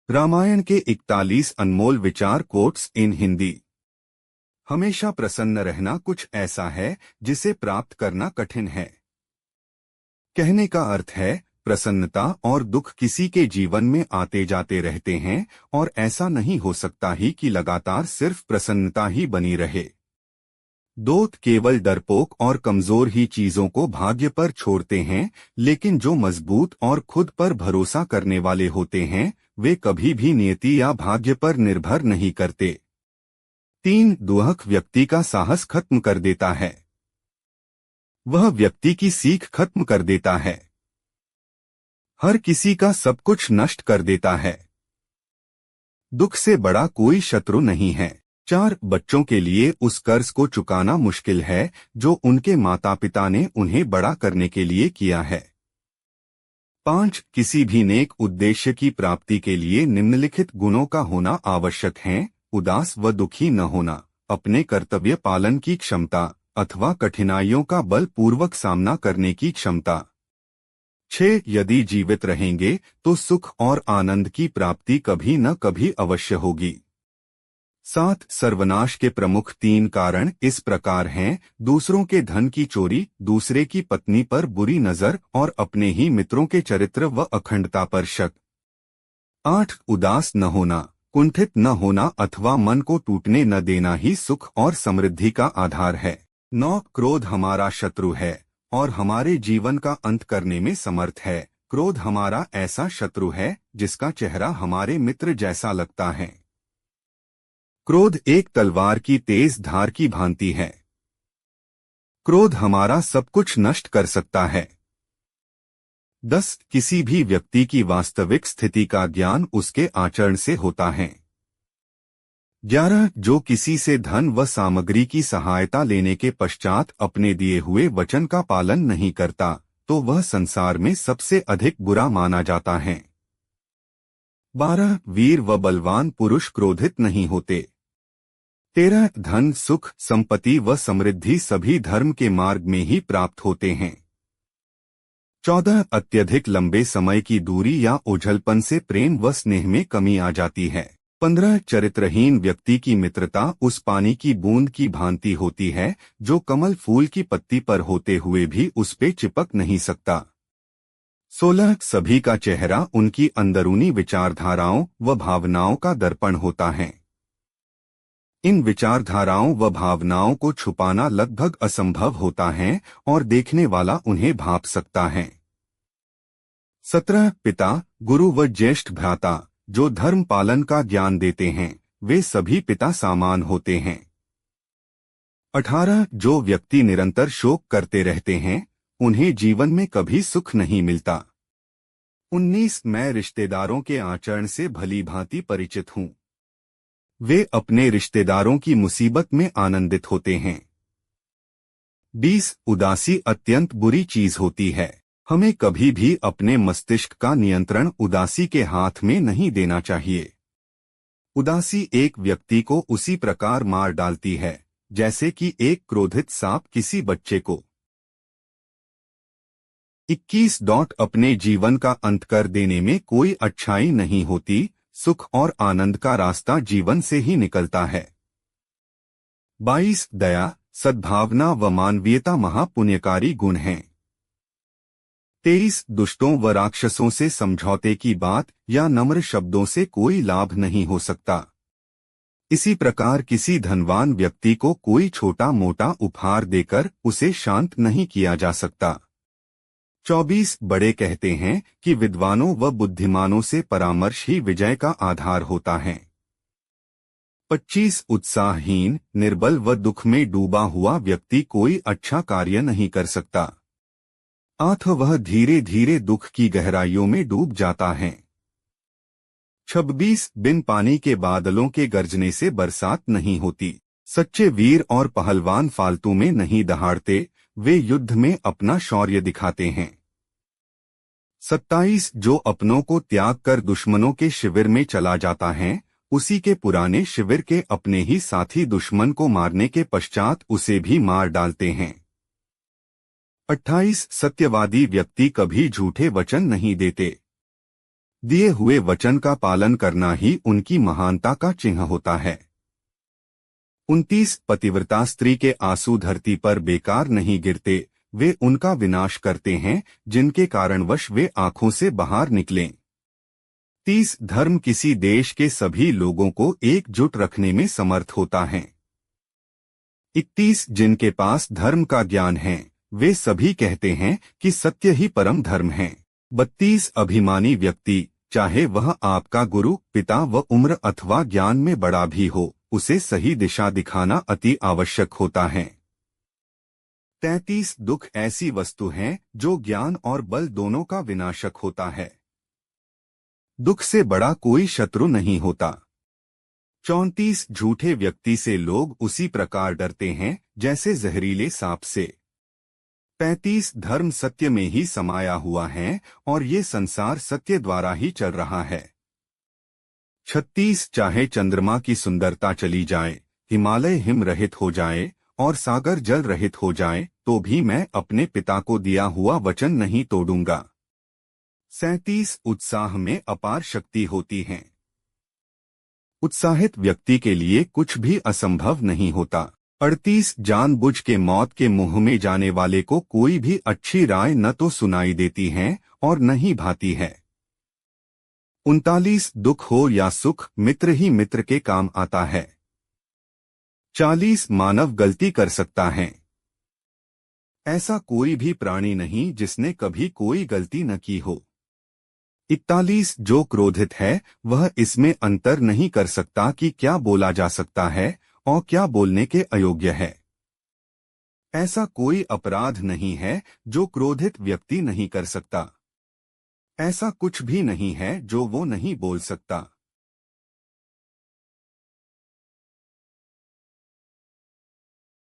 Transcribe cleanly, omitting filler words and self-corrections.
रामायण के 41 अनमोल विचार quotes in Hindi. हमेशा प्रसन्न रहना कुछ ऐसा है जिसे प्राप्त करना कठिन है। कहने का अर्थ है प्रसन्नता और दुख किसी के जीवन में आते जाते रहते हैं और ऐसा नहीं हो सकता ही कि लगातार सिर्फ प्रसन्नता ही बनी रहे। दोस्त केवल डरपोक और कमजोर ही चीजों को भाग्य पर छोड़ते हैं, लेकिन जो मजबूत और खुद पर भरोसा करने वाले होते हैं वे कभी भी नियति या भाग्य पर निर्भर नहीं करते। 3 दुहक व्यक्ति का साहस खत्म कर देता है। वह व्यक्ति की सीख खत्म कर देता है। हर किसी का सब कुछ नष्ट कर देता है। दुख से बड़ा कोई शत्रु नहीं है। 4 बच्चों के लिए उस कर्ज को चुकाना मुश्किल है जो उनके माता पिता ने उन्हें बड़ा करने के लिए किया है। 5 किसी भी नेक उद्देश्य की प्राप्ति के लिए निम्नलिखित गुणों का होना आवश्यक है: उदास व दुखी न होना, अपने कर्तव्य पालन की क्षमता अथवा कठिनाइयों का बलपूर्वक सामना करने की क्षमता। 6 यदि जीवित रहेंगे तो सुख और आनंद की प्राप्ति कभी न कभी अवश्य होगी। 7 सर्वनाश के प्रमुख 3 कारण इस प्रकार हैं: दूसरों के धन की चोरी, दूसरे की पत्नी पर बुरी नजर और अपने ही मित्रों के चरित्र व अखंडता पर शक। 8 उदास न होना, कुंठित न होना अथवा मन को टूटने न देना ही सुख और समृद्धि का आधार है। 9 क्रोध हमारा शत्रु है और हमारे जीवन का अंत करने में समर्थ है। क्रोध हमारा ऐसा शत्रु है जिसका चेहरा हमारे मित्र जैसा लगता है। क्रोध एक तलवार की तेज धार की भांति है। क्रोध हमारा सब कुछ नष्ट कर सकता है। 10 किसी भी व्यक्ति की वास्तविक स्थिति का ज्ञान उसके आचरण से होता है। 11 जो किसी से धन व सामग्री की सहायता लेने के पश्चात अपने दिए हुए वचन का पालन नहीं करता तो वह संसार में सबसे अधिक बुरा माना जाता है। 12 वीर व बलवान पुरुष क्रोधित नहीं होते। 13 धन, सुख, संपत्ति व समृद्धि सभी धर्म के मार्ग में ही प्राप्त होते हैं। 14 अत्यधिक लंबे समय की दूरी या ओझलपन से प्रेम व स्नेह में कमी आ जाती है। 15 चरित्रहीन व्यक्ति की मित्रता उस पानी की बूंद की भांति होती है जो कमल फूल की पत्ती पर होते हुए भी उस पे चिपक नहीं सकता। 16 सभी का चेहरा उनकी अंदरूनी विचारधाराओं व भावनाओं का दर्पण होता है। इन विचारधाराओं व भावनाओं को छुपाना लगभग असंभव होता है और देखने वाला उन्हें भांप सकता है। 17 पिता, गुरु व ज्येष्ठ भ्राता जो धर्म पालन का ज्ञान देते हैं वे सभी पिता समान होते हैं। 18 जो व्यक्ति निरंतर शोक करते रहते हैं उन्हें जीवन में कभी सुख नहीं मिलता। 19 मैं रिश्तेदारों के आचरण से भली भांति परिचित हूँ। वे अपने रिश्तेदारों की मुसीबत में आनंदित होते हैं। 20 उदासी अत्यंत बुरी चीज होती है। हमें कभी भी अपने मस्तिष्क का नियंत्रण उदासी के हाथ में नहीं देना चाहिए। उदासी एक व्यक्ति को उसी प्रकार मार डालती है जैसे कि एक क्रोधित सांप किसी बच्चे को। 21 अपने जीवन का अंत कर देने में कोई अच्छाई नहीं होती। सुख और आनंद का रास्ता जीवन से ही निकलता है। 22 दया, सद्भावना व मानवीयता महापुण्यकारी गुण हैं। 23 दुष्टों व राक्षसों से समझौते की बात या नम्र शब्दों से कोई लाभ नहीं हो सकता। इसी प्रकार किसी धनवान व्यक्ति को कोई छोटा मोटा उपहार देकर उसे शांत नहीं किया जा सकता। 24 बड़े कहते हैं कि विद्वानों व बुद्धिमानों से परामर्श ही विजय का आधार होता है। 25 उत्साहहीन, निर्बल व दुख में डूबा हुआ व्यक्ति कोई अच्छा कार्य नहीं कर सकता। अतः वह धीरे धीरे दुख की गहराइयों में डूब जाता है। 26 बिन पानी के बादलों के गरजने से बरसात नहीं होती। सच्चे वीर और पहलवान फालतू में नहीं दहाड़ते, वे युद्ध में अपना शौर्य दिखाते हैं। 27 जो अपनों को त्याग कर दुश्मनों के शिविर में चला जाता है उसी के पुराने शिविर के अपने ही साथी दुश्मन को मारने के पश्चात उसे भी मार डालते हैं। 28 सत्यवादी व्यक्ति कभी झूठे वचन नहीं देते। दिए हुए वचन का पालन करना ही उनकी महानता का चिन्ह होता है। 29 पतिव्रता स्त्री के आंसू धरती पर बेकार नहीं गिरते, वे उनका विनाश करते हैं जिनके कारणवश वे आंखों से बाहर निकलें। 30 धर्म किसी देश के सभी लोगों को एकजुट रखने में समर्थ होता है। 31 जिनके पास धर्म का ज्ञान है वे सभी कहते हैं कि सत्य ही परम धर्म है। 32 अभिमानी व्यक्ति, चाहे वह आपका गुरु, पिता व उम्र अथवा ज्ञान में बड़ा भी हो, उसे सही दिशा दिखाना अति आवश्यक होता है। 33 दुख ऐसी वस्तु है जो ज्ञान और बल दोनों का विनाशक होता है। दुख से बड़ा कोई शत्रु नहीं होता। 34 झूठे व्यक्ति से लोग उसी प्रकार डरते हैं जैसे जहरीले सांप से। 35 धर्म सत्य में ही समाया हुआ है और ये संसार सत्य द्वारा ही चल रहा है। 36 चाहे चंद्रमा की सुंदरता चली जाए, हिमालय हिम रहित हो जाए और सागर जल रहित हो जाए, तो भी मैं अपने पिता को दिया हुआ वचन नहीं तोड़ूंगा। 37 उत्साह में अपार शक्ति होती है। उत्साहित व्यक्ति के लिए कुछ भी असंभव नहीं होता। 38 जानबूझ के मौत के मुंह में जाने वाले को कोई भी अच्छी राय न तो सुनाई देती है और न ही भाती है। 39 दुख हो या सुख, मित्र ही मित्र के काम आता है। 40 मानव गलती कर सकता है, ऐसा कोई भी प्राणी नहीं जिसने कभी कोई गलती न की हो। 41 जो क्रोधित है वह इसमें अंतर नहीं कर सकता कि क्या बोला जा सकता है और क्या बोलने के अयोग्य है। ऐसा कोई अपराध नहीं है जो क्रोधित व्यक्ति नहीं कर सकता। ऐसा कुछ भी नहीं है जो वो नहीं बोल सकता।